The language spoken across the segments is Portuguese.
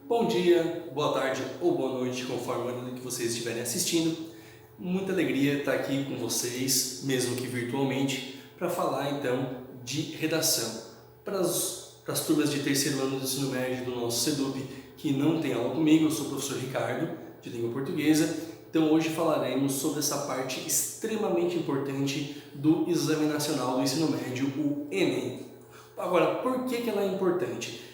Bom dia, boa tarde ou boa noite, conforme o horário que vocês estiverem assistindo. Muita alegria estar aqui com vocês, mesmo que virtualmente, para falar então de redação. Para as turmas de terceiro ano do ensino médio do nosso SEDUP, que não tem aula comigo, eu sou o professor Ricardo, de língua portuguesa. Então hoje falaremos sobre essa parte extremamente importante do Exame Nacional do Ensino Médio, o Enem. Agora, por que ela é importante?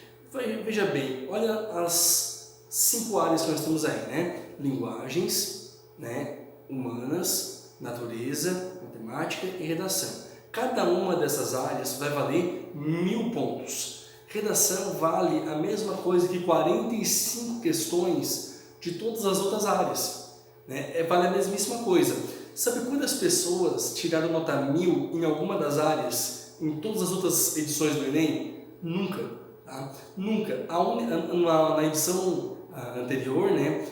Veja bem, olha as 5 áreas que nós temos aí, né? Linguagens, né? Humanas, natureza, matemática e redação. Cada uma dessas áreas vai valer 1000 pontos. Redação vale a mesma coisa que 45 questões de todas as outras áreas, né? Vale a mesmíssima coisa. Sabe quantas pessoas tiraram nota 1000 em alguma das áreas em todas as outras edições do Enem? Nunca. Tá? Nunca. Na edição anterior, né,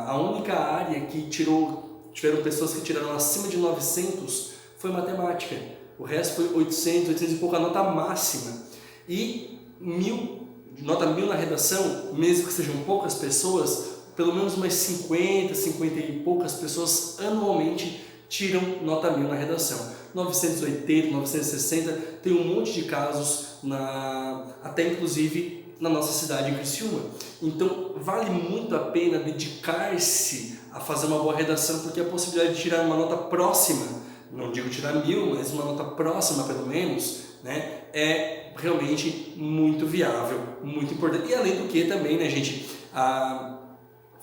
a única área que tiveram pessoas que tiraram acima de 900 foi matemática. O resto foi 800 e pouco, a nota máxima. E nota 1000 na redação, mesmo que sejam poucas pessoas, pelo menos umas 50 e poucas pessoas anualmente tiram nota 1000 na redação. 980, 960, tem um monte de casos, até inclusive na nossa cidade, em Criciúma. Então vale muito a pena dedicar-se a fazer uma boa redação, porque a possibilidade de tirar uma nota próxima, não digo tirar 1000, mas uma nota próxima pelo menos, né, é realmente muito viável, muito importante. E além do que também, né, gente,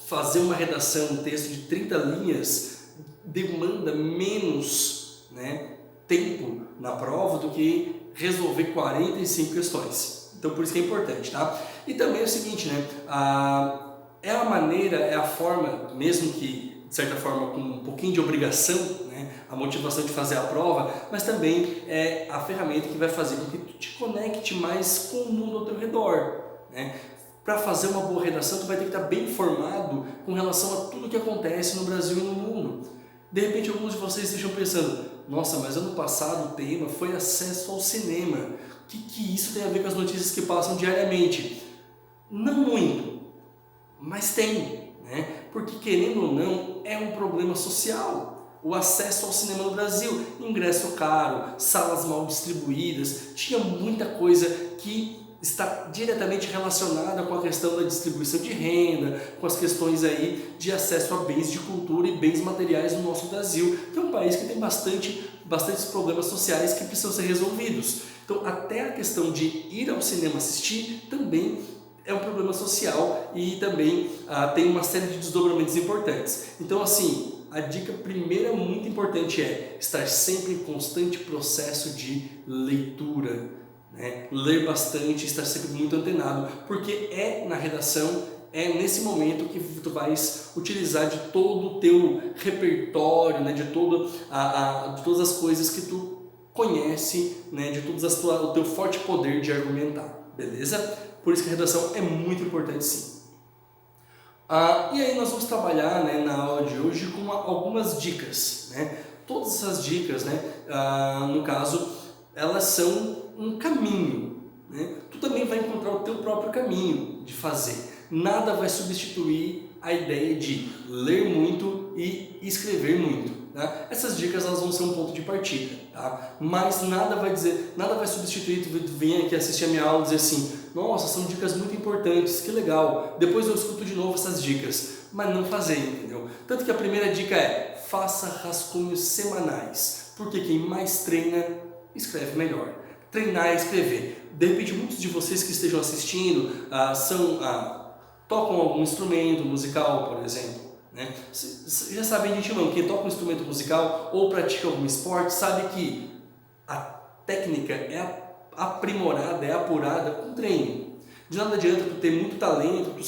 fazer uma redação, um texto de 30 linhas demanda menos, né, tempo na prova do que resolver 45 questões. Então por isso que é importante, tá? E também é o seguinte, né, é a forma, mesmo que de certa forma com um pouquinho de obrigação, né, a motivação de fazer a prova, mas também é a ferramenta que vai fazer com que tu te conecte mais com o mundo ao teu redor, né? Para fazer uma boa redação, tu vai ter que estar bem informado com relação a tudo que acontece no Brasil e no mundo. De repente, alguns de vocês estejam pensando: nossa, mas ano passado o tema foi acesso ao cinema. O que isso tem a ver com as notícias que passam diariamente? Não muito, mas tem, né? Porque, querendo ou não, é um problema social. O acesso ao cinema no Brasil, ingresso caro, salas mal distribuídas, tinha muita coisa que está diretamente relacionada com a questão da distribuição de renda, com as questões aí de acesso a bens de cultura e bens materiais no nosso Brasil, que é um país que tem bastantes problemas sociais que precisam ser resolvidos. Então, até a questão de ir ao cinema assistir também é um problema social e também tem uma série de desdobramentos importantes. Então, assim, a dica primeira muito importante é estar sempre em constante processo de leitura. Né? Ler bastante, estar sempre muito antenado, porque é na redação, é nesse momento que tu vais utilizar de todo o teu repertório, né? de todas as coisas que tu conhece, né? de o teu forte poder de argumentar, beleza? Por isso que a redação é muito importante, sim. E aí nós vamos trabalhar, né, na aula de hoje com algumas dicas, né? Todas essas dicas, né, no caso, elas são um caminho, né? Tu também vai encontrar o teu próprio caminho de fazer. Nada vai substituir a ideia de ler muito e escrever muito, tá? Essas dicas elas vão ser um ponto de partida, tá? Mas nada vai substituir tu vir aqui assistir a minha aula e dizer assim: nossa, são dicas muito importantes, que legal, depois eu escuto de novo essas dicas, mas não fazer, entendeu? Tanto que a primeira dica é: faça rascunhos semanais, porque quem mais treina, escreve melhor. Treinar e escrever. De repente, muitos de vocês que estejam assistindo tocam algum instrumento musical, por exemplo. Né? Já sabem de antemão, quem toca um instrumento musical ou pratica algum esporte sabe que a técnica é aprimorada, é apurada com treino. De nada adianta tu ter muito talento, tu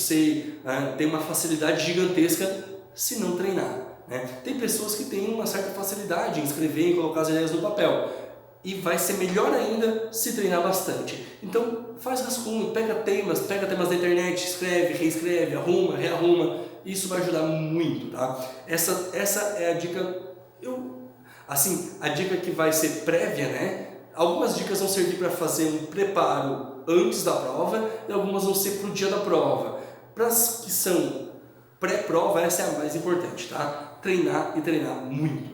ter uma facilidade gigantesca se não treinar. Né? Tem pessoas que têm uma certa facilidade em escrever e colocar as ideias no papel. E vai ser melhor ainda se treinar bastante. Então faz rascunho, pega temas da internet, escreve, reescreve, arruma, rearruma. Isso vai ajudar muito, tá? Essa é a dica, a dica que vai ser prévia, né? Algumas dicas vão servir para fazer um preparo antes da prova e algumas vão ser para o dia da prova. Para as que são pré-prova, essa é a mais importante, tá? Treinar e treinar muito.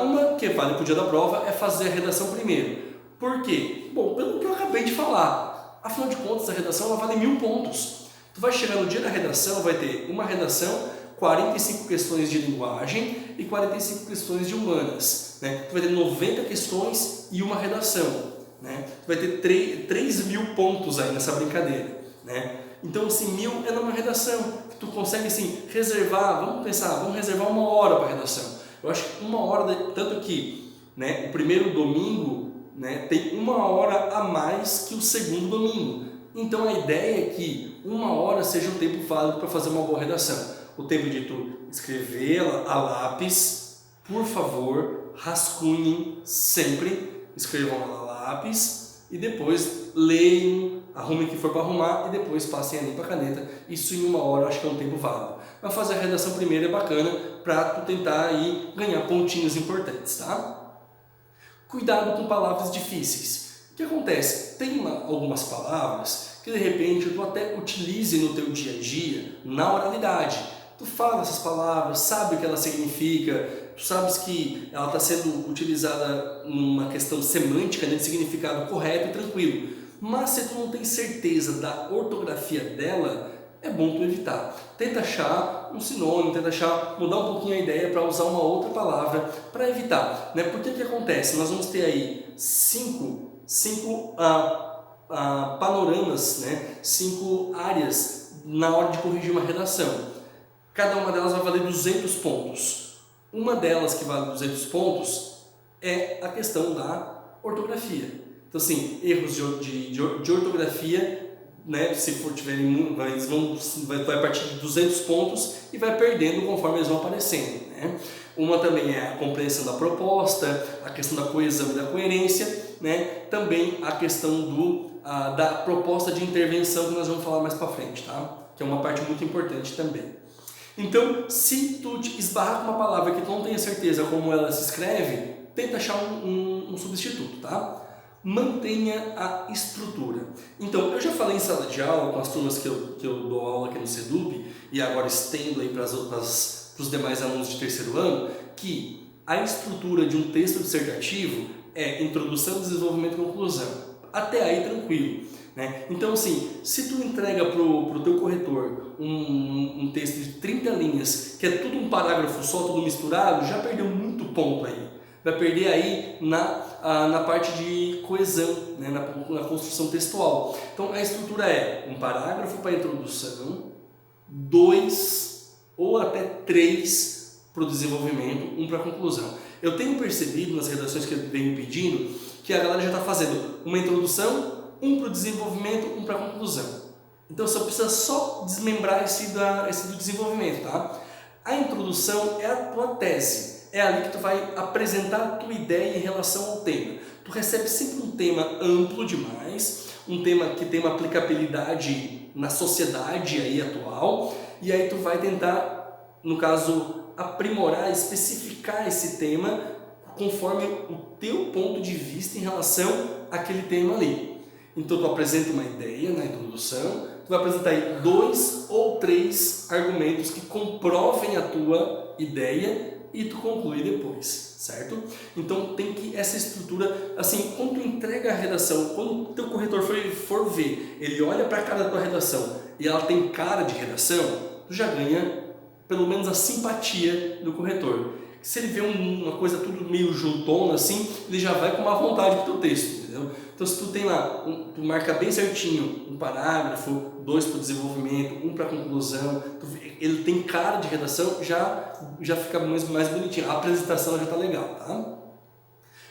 Uma que vale para o dia da prova é fazer a redação primeiro. Por quê? Bom, pelo que eu acabei de falar. Afinal de contas, a redação ela vale 1000 pontos. Tu vai chegar no dia da redação, vai ter uma redação, 45 questões de linguagem e 45 questões de humanas. Né? Tu vai ter 90 questões e uma redação. Né? Tu vai ter 3.000 pontos aí nessa brincadeira. Né? Então, assim, 1000 é numa redação. Tu consegue, assim, reservar, vamos reservar 1 hora para a redação. Eu acho que 1 hora, tanto que, né, o primeiro domingo, né, tem 1 hora a mais que o segundo domingo. Então a ideia é que 1 hora seja um tempo válido para fazer uma boa redação. O tempo de tu escrever a lápis, por favor, rascunhem sempre, escrevam a lápis e depois leiam, arrumem o que for para arrumar e depois passem ali para a caneta. Isso em 1 hora eu acho que é um tempo válido. Mas fazer a redação primeiro é bacana para tu tentar aí ganhar pontinhos importantes, tá? Cuidado com palavras difíceis. O que acontece? Tem algumas palavras que de repente tu até utilize no teu dia a dia, na oralidade. Tu fala essas palavras, sabe o que ela significa, tu sabes que ela está sendo utilizada numa questão semântica, né, de significado correto e tranquilo. Mas se tu não tem certeza da ortografia dela, é bom tu evitar. Tenta achar um sinônimo, mudar um pouquinho a ideia para usar uma outra palavra para evitar. Né? Porque o que acontece? Nós vamos ter aí 5 panoramas, né? 5 áreas na hora de corrigir uma redação. Cada uma delas vai valer 200 pontos. Uma delas que vale 200 pontos é a questão da ortografia. Então, assim, erros de ortografia, né, se for tiverem, vai partir de 200 pontos e vai perdendo conforme eles vão aparecendo. Né? Uma também é a compreensão da proposta, a questão da coesão e da coerência, né? Também a questão da proposta de intervenção que nós vamos falar mais para frente, tá? Que é uma parte muito importante também. Então, se tu te esbarrar com uma palavra que tu não tenha certeza como ela se escreve, tenta achar um substituto, tá? Mantenha a estrutura. Então, eu já falei em sala de aula com as turmas que eu dou aula aqui no SEDUP e agora estendo aí para os demais alunos de terceiro ano, que a estrutura de um texto dissertativo é introdução, desenvolvimento e conclusão. Até aí tranquilo. Né? Então, assim, se tu entrega para o teu corretor um texto de 30 linhas, que é tudo um parágrafo só, tudo misturado, já perdeu muito ponto aí. Vai perder aí na parte de coesão, né? na construção textual. Então, a estrutura é um parágrafo para a introdução, 2 ou até 3 para o desenvolvimento, 1 para a conclusão. Eu tenho percebido nas redações que eu venho pedindo que a galera já está fazendo uma introdução, 1 para o desenvolvimento, 1 para a conclusão. Então, você precisa só desmembrar esse do desenvolvimento, tá? A introdução é a tua tese. É ali que tu vai apresentar a tua ideia em relação ao tema. Tu recebe sempre um tema amplo demais, um tema que tem uma aplicabilidade na sociedade aí atual, e aí tu vai tentar, no caso, aprimorar, especificar esse tema conforme o teu ponto de vista em relação àquele tema ali. Então tu apresenta uma ideia na introdução, tu vai apresentar aí 2 ou 3 argumentos que comprovem a tua ideia e tu conclui depois, certo? Então tem que essa estrutura, assim, quando tu entrega a redação, quando o teu corretor for ver, ele olha para a cara da tua redação e ela tem cara de redação, tu já ganha pelo menos a simpatia do corretor. Se ele vê uma coisa tudo meio juntona assim, ele já vai com má vontade pro teu texto, entendeu? Então se tu tem lá, tu marca bem certinho um parágrafo, 2 para o desenvolvimento, 1 para a conclusão, ele tem cara de redação, já fica mais bonitinho, a apresentação já está legal, tá?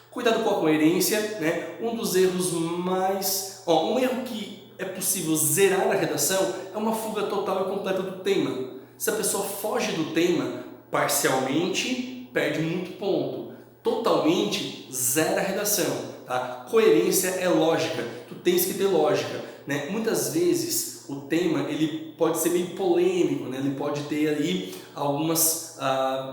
Cuidado com a coerência, né? Um dos erros um erro que é possível zerar na redação é uma fuga total e completa do tema. Se a pessoa foge do tema parcialmente, perde muito ponto. Totalmente, zera a redação. Tá? Coerência é lógica, tu tens que ter lógica. Né? Muitas vezes o tema ele pode ser meio polêmico, né? Ele pode ter ali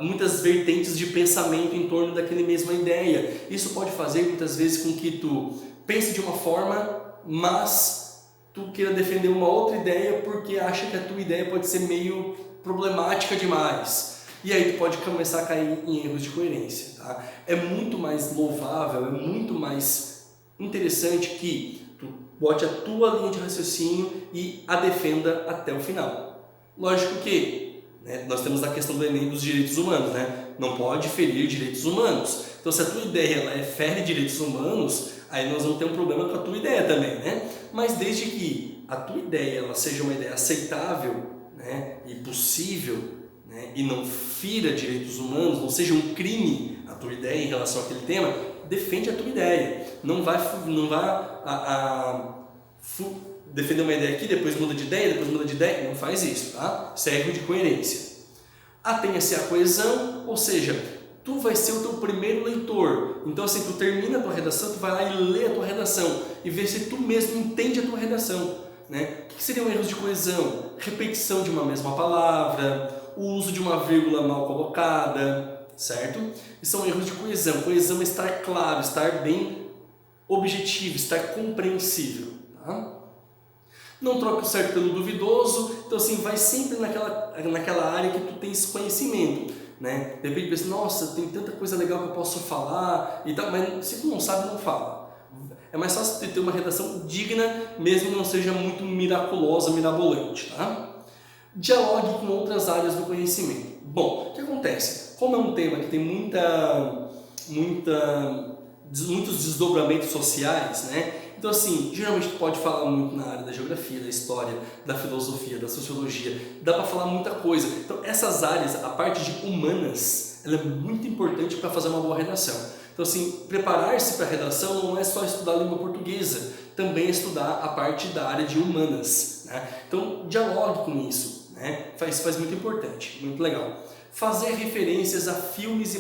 muitas vertentes de pensamento em torno daquela mesma ideia. Isso pode fazer muitas vezes com que tu pense de uma forma, mas tu queira defender uma outra ideia porque acha que a tua ideia pode ser meio problemática demais. E aí tu pode começar a cair em erros de coerência, tá? É muito mais louvável, é muito mais interessante que tu bote a tua linha de raciocínio e a defenda até o final. Lógico que nós temos a questão do Enem dos direitos humanos, né? Não pode ferir direitos humanos. Então se a tua ideia ela fere direitos humanos, aí nós vamos ter um problema com a tua ideia também, né? Mas desde que a tua ideia ela seja uma ideia aceitável, né, e possível, né, e não fira direitos humanos, não seja um crime a tua ideia em relação àquele tema, defende a tua ideia. Não vai defender uma ideia aqui, depois muda de ideia, não faz isso, tá? Isso é erro de coerência. Atenha-se à coesão, ou seja, tu vai ser o teu primeiro leitor. Então assim, tu termina a tua redação, tu vai lá e lê a tua redação e vê se tu mesmo entende a tua redação, né? O que seriam erros de coesão? Repetição de uma mesma palavra, o uso de uma vírgula mal colocada, certo? E são erros de coesão. Coesão é estar claro, estar bem objetivo, estar compreensível, tá? Não troque o certo pelo duvidoso. Então assim, vai sempre naquela área que tu tens conhecimento, né? De repente pensa, nossa, tem tanta coisa legal que eu posso falar e tal, mas se tu não sabe, não fala. É mais fácil ter uma redação digna, mesmo que não seja muito miraculosa, mirabolante, tá? Dialogue com outras áreas do conhecimento. Bom, o que acontece? Como é um tema que tem muitos desdobramentos sociais, né? Então assim, geralmente tu pode falar muito na área da geografia, da história, da filosofia, da sociologia, dá para falar muita coisa. Então essas áreas, a parte de humanas, ela é muito importante para fazer uma boa redação. Então assim, preparar-se para a redação não é só estudar a língua portuguesa, também é estudar a parte da área de humanas, né? Então dialogue com isso, né? Faz muito importante, muito legal. Fazer referências a filmes e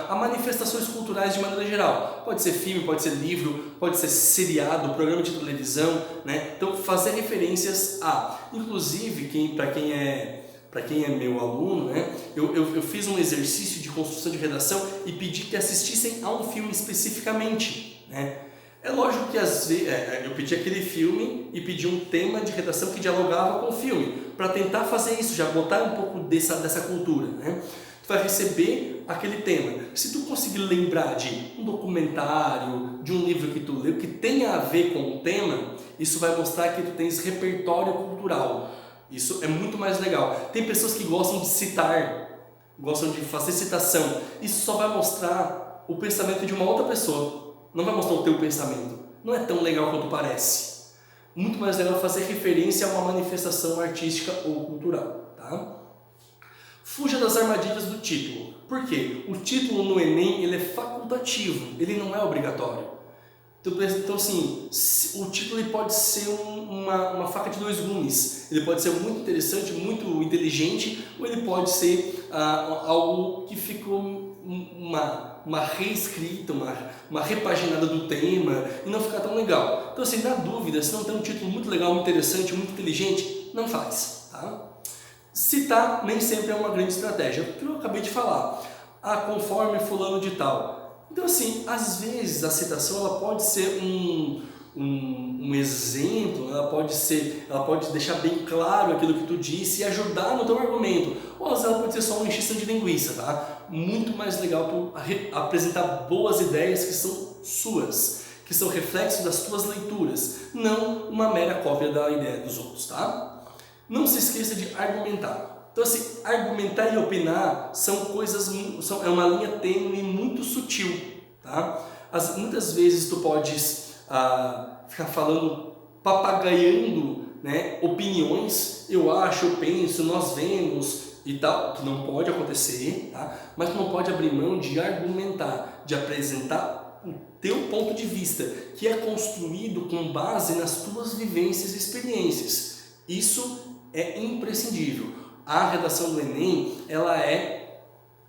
a manifestações culturais de maneira geral. Pode ser filme, pode ser livro, pode ser seriado, programa de televisão, né? Então fazer referências a, inclusive para quem é meu aluno, né? Eu fiz um exercício de construção de redação e pedi que assistissem a um filme especificamente, né? É lógico que às vezes eu pedi aquele filme e pedi um tema de redação que dialogava com o filme, para tentar fazer isso, já botar um pouco dessa cultura, né? Tu vai receber aquele tema. Se tu conseguir lembrar de um documentário, de um livro que tu leu, que tenha a ver com o tema, isso vai mostrar que tu tens repertório cultural. Isso é muito mais legal. Tem pessoas que gostam de citar, gostam de fazer citação. Isso só vai mostrar o pensamento de uma outra pessoa. Não vai mostrar o teu pensamento. Não é tão legal quanto parece. Muito mais legal fazer referência a uma manifestação artística ou cultural, tá? Fuja das armadilhas do título. Por quê? O título no Enem ele é facultativo, ele não é obrigatório. Então assim, o título ele pode ser uma faca de dois gumes. Ele pode ser muito interessante, muito inteligente, ou ele pode ser algo que ficou uma reescrita, uma repaginada do tema e não ficar tão legal. Então assim, na dúvida, se não tem um título muito legal, muito interessante, muito inteligente, não faz, tá? Citar nem sempre é uma grande estratégia, porque eu acabei de falar, conforme fulano de tal. Então assim, às vezes a citação ela pode ser um exemplo, ela pode deixar bem claro aquilo que tu disse e ajudar no teu argumento, ou às vezes ela pode ser só uma encheção de linguiça, tá? Muito mais legal tu apresentar boas ideias que são suas, que são reflexos das tuas leituras, não uma mera cópia da ideia dos outros, tá? Não se esqueça de argumentar. Então assim, argumentar e opinar são coisas, é uma linha tênue e muito sutil, tá? Muitas vezes tu podes ficar falando, papagaiando, né, opiniões, eu acho, eu penso, nós vemos e tal, que não pode acontecer, tá? Mas tu não pode abrir mão de argumentar, de apresentar o teu ponto de vista, que é construído com base nas tuas vivências e experiências. Isso é imprescindível. A redação do Enem, ela é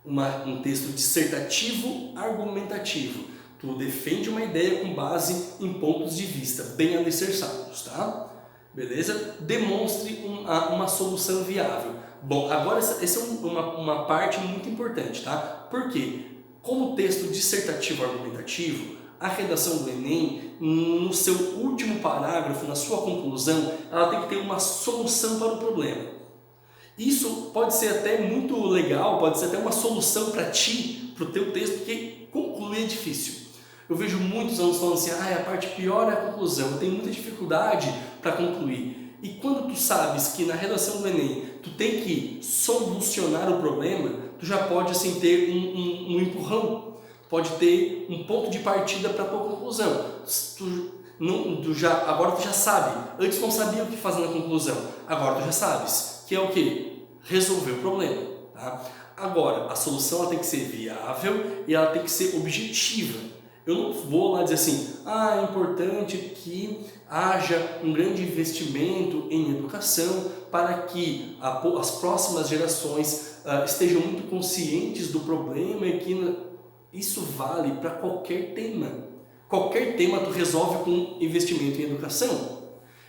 um texto dissertativo argumentativo. Tu defende uma ideia com base em pontos de vista bem alicerçados, tá? Beleza? Demonstre uma solução viável. Bom, agora essa é uma parte muito importante, tá? Por quê? Como texto dissertativo argumentativo, a redação do Enem, no seu último parágrafo, na sua conclusão, ela tem que ter uma solução para o problema. Isso pode ser até muito legal, pode ser até uma solução para ti, para o teu texto, porque concluir é difícil. Eu vejo muitos alunos falando assim, a parte pior é a conclusão, eu tenho muita dificuldade para concluir. E quando tu sabes que na redação do Enem tu tem que solucionar o problema, tu já pode assim ter um empurrão, pode ter um ponto de partida para a tua conclusão. Agora tu já sabe, antes não sabia o que fazer na conclusão, agora tu já sabes, que é o quê? Resolver o problema. Tá? Agora, a solução ela tem que ser viável e ela tem que ser objetiva. Eu não vou lá dizer assim, é importante que haja um grande investimento em educação para que as próximas gerações estejam muito conscientes do problema e que isso vale para qualquer tema. Qualquer tema tu resolve com investimento em educação.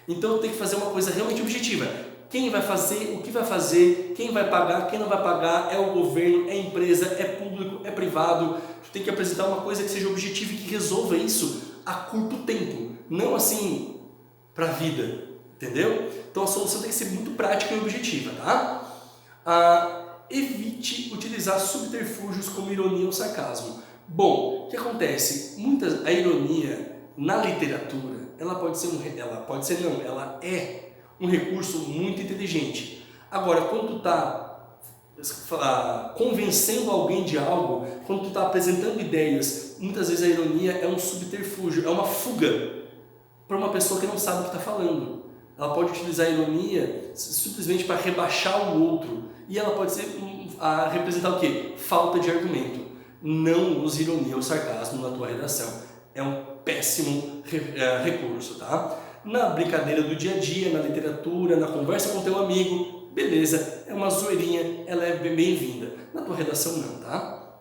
Então tem que fazer uma coisa realmente objetiva. Quem vai fazer, o que vai fazer, quem vai pagar, quem não vai pagar, é o governo, é a empresa, é público, é privado. Tu tem que apresentar uma coisa que seja objetiva e que resolva isso a curto tempo, não assim para a vida, entendeu? Então a solução tem que ser muito prática e objetiva, tá? Evite utilizar subterfúgios como ironia ou sarcasmo. Bom, o que acontece? A ironia na literatura, ela é um recurso muito inteligente. Agora, quando tu está convencendo alguém de algo, quando tu está apresentando ideias, muitas vezes a ironia é um subterfúgio, é uma fuga para uma pessoa que não sabe o que está falando. Ela pode utilizar a ironia simplesmente para rebaixar o outro. E ela pode representar o quê? Falta de argumento. Não use ironia ou sarcasmo na tua redação. É um péssimo recurso, tá? Na brincadeira do dia a dia, na literatura, na conversa com teu amigo, beleza, é uma zoeirinha, ela é bem-vinda. Na tua redação não, tá?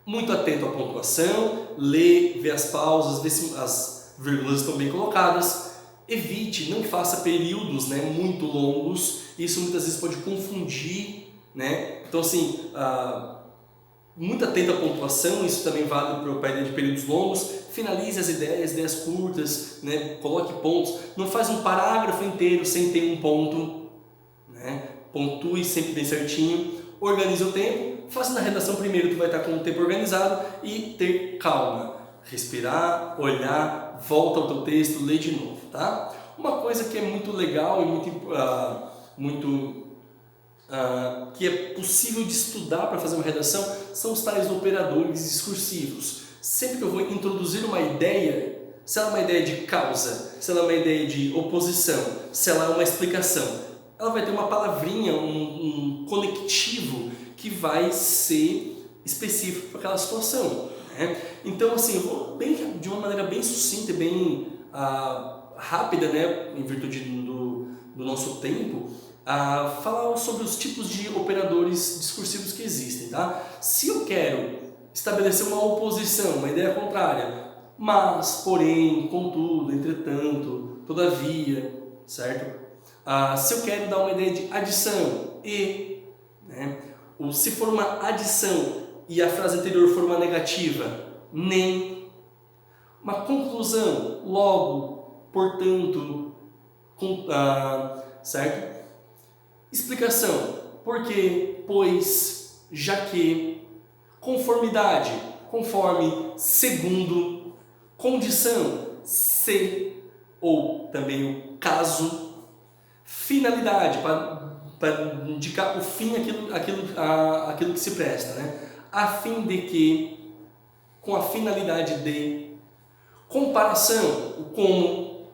Muito atento à pontuação, lê, vê as pausas, vê se as vírgulas estão bem colocadas. Evite, não faça períodos muito longos, isso muitas vezes pode confundir, né? Então assim, muito atento à pontuação, isso também vale para a ideia de períodos longos. Finalize as ideias curtas, né? Coloque pontos. Não faz um parágrafo inteiro sem ter um ponto, né? Pontue sempre bem certinho. Organize o tempo. Faça na redação primeiro, tu vai estar com o tempo organizado e ter calma. Respirar, olhar, volta ao teu texto, lê de novo, tá? Uma coisa que é muito legal e que é possível de estudar para fazer uma redação são os tais operadores discursivos. Sempre que eu vou introduzir uma ideia, se ela é uma ideia de causa, se ela é uma ideia de oposição, se ela é uma explicação, ela vai ter uma palavrinha, um conectivo que vai ser específico para aquela situação, né? Então assim, eu vou de uma maneira bem sucinta e bem rápida, né, em virtude do nosso tempo, falar sobre os tipos de operadores discursivos que existem, tá? Se eu quero estabelecer uma oposição, uma ideia contrária, mas, porém, contudo, entretanto, todavia, certo? Se eu quero dar uma ideia de adição, né? Ou se for uma adição e a frase anterior for uma negativa, nem. Uma conclusão, logo, portanto, certo? Explicação, porque, pois, já que. Conformidade, conforme, segundo. Condição, se, ou também o caso. Finalidade, para indicar o fim, aquilo que se presta, né? A fim de que, com a finalidade de. Comparação, o como.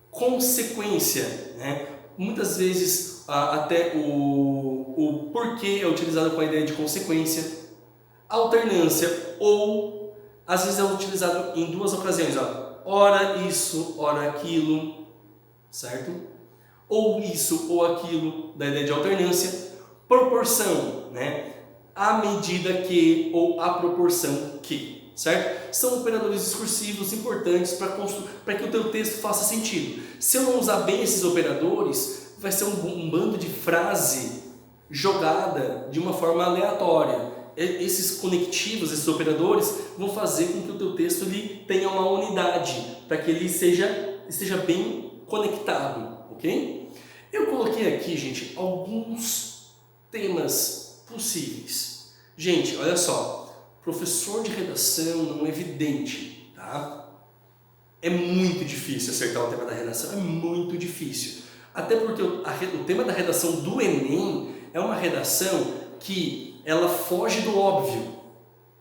Consequência, né? Muitas vezes até o porquê é utilizado com a ideia de consequência. Alternância, ou às vezes é utilizado em duas ocasiões, ora isso, ora aquilo, certo? Ou isso ou aquilo, da ideia de alternância. Proporção, né? À medida que ou à proporção que, certo? São operadores discursivos importantes para que o teu texto faça sentido. Se eu não usar bem esses operadores, vai ser um bando de frase jogada de uma forma aleatória. esses conectivos, esses operadores vão fazer com que o teu texto ele tenha uma unidade, para que ele esteja bem conectado, ok? Eu coloquei aqui, gente, alguns temas possíveis. Gente, olha só, professor de redação não é vidente, tá? É muito difícil acertar o tema da redação, é muito difícil. Até porque o tema da redação do Enem é uma redação que ela foge do óbvio.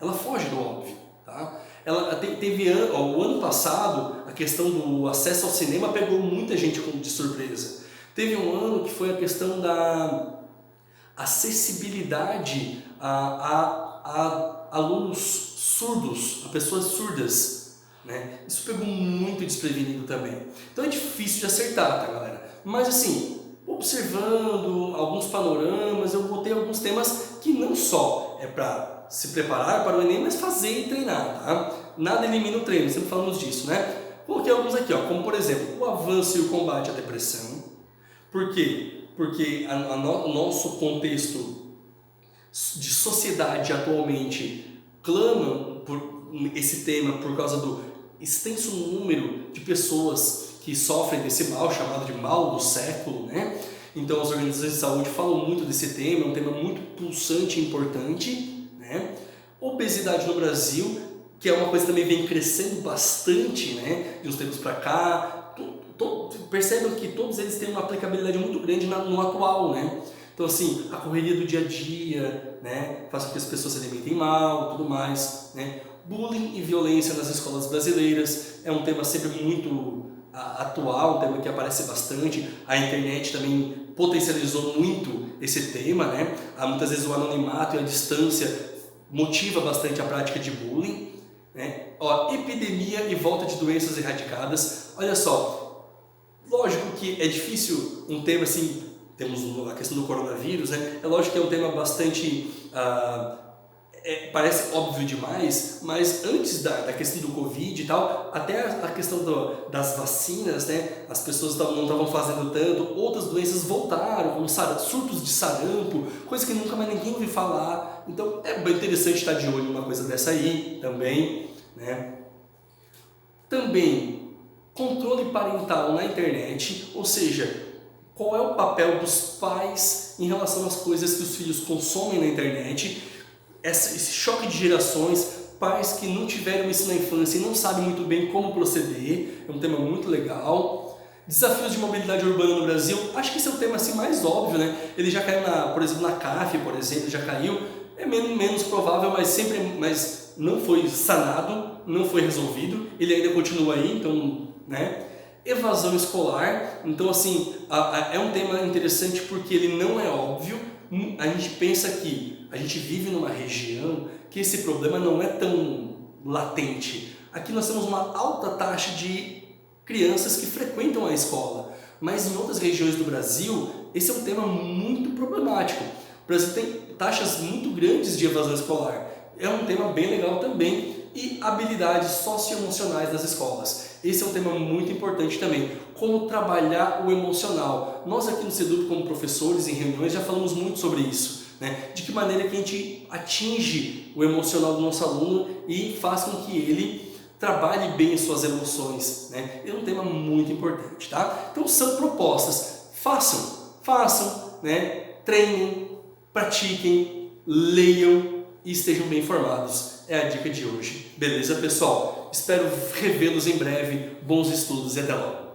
Ela foge do óbvio, tá? O ano passado, a questão do acesso ao cinema pegou muita gente de surpresa. Teve um ano que foi a questão da acessibilidade a alunos surdos, a pessoas surdas, né? Isso pegou muito desprevenido também. Então é difícil de acertar, tá, galera? Mas assim, observando alguns panoramas, eu botei alguns temas que não só é para se preparar para o Enem, mas fazer e treinar, tá? Nada elimina o treino, sempre falamos disso, né? Coloquei alguns aqui, ó, como por exemplo, o avanço e o combate à depressão. Por quê? Porque o nosso contexto de sociedade atualmente clama por esse tema por causa do extenso número de pessoas que sofrem desse mal, chamado de mal do século, né? Então as organizações de saúde falam muito desse tema, é um tema muito pulsante e importante, né? Obesidade no Brasil, que é uma coisa que também vem crescendo bastante, né? De uns tempos para cá. Percebam que todos eles têm uma aplicabilidade muito grande no atual, né? Então assim, a correria do dia a dia, né? Faz com que as pessoas se alimentem mal, tudo mais, né? Bullying e violência nas escolas brasileiras é um tema sempre muito atual, um tema que aparece bastante. A internet também potencializou muito esse tema, né? Muitas vezes o anonimato e a distância motiva bastante a prática de bullying, né? Ó, epidemia e volta de doenças erradicadas. Olha só, lógico que é difícil um tema assim, temos a questão do coronavírus, né? É lógico que é um tema bastante parece óbvio demais, mas antes da questão do Covid e tal, até a questão das vacinas, né, as pessoas não estavam fazendo tanto, outras doenças voltaram, como surtos de sarampo, coisa que nunca mais ninguém ouviu falar. Então é bem interessante estar de olho numa coisa dessa aí também, né? Também, controle parental na internet, ou seja, qual é o papel dos pais em relação às coisas que os filhos consomem na internet. Esse choque de gerações, pais que não tiveram isso na infância e não sabem muito bem como proceder, é um tema muito legal. Desafios de mobilidade urbana no Brasil, acho que esse é o tema assim, mais óbvio, né? Ele já caiu, por exemplo, na CAF, por exemplo, já caiu, é menos provável, mas não foi sanado, não foi resolvido, ele ainda continua aí, então, né? Evasão escolar, então assim, é um tema interessante porque ele não é óbvio. A gente pensa que a gente vive numa região que esse problema não é tão latente. Aqui nós temos uma alta taxa de crianças que frequentam a escola, mas em outras regiões do Brasil esse é um tema muito problemático. O Brasil tem taxas muito grandes de evasão escolar, é um tema bem legal também. E habilidades socioemocionais das escolas. Esse é um tema muito importante também. Como trabalhar o emocional. Nós aqui no Seduc, como professores, em reuniões, já falamos muito sobre isso, né? De que maneira que a gente atinge o emocional do nosso aluno e faz com que ele trabalhe bem as suas emoções, né? É um tema muito importante, tá? Então são propostas. Façam, né? Treinem, pratiquem, leiam e estejam bem informados. É a dica de hoje. Beleza, pessoal? Espero revê-los em breve. Bons estudos e até logo!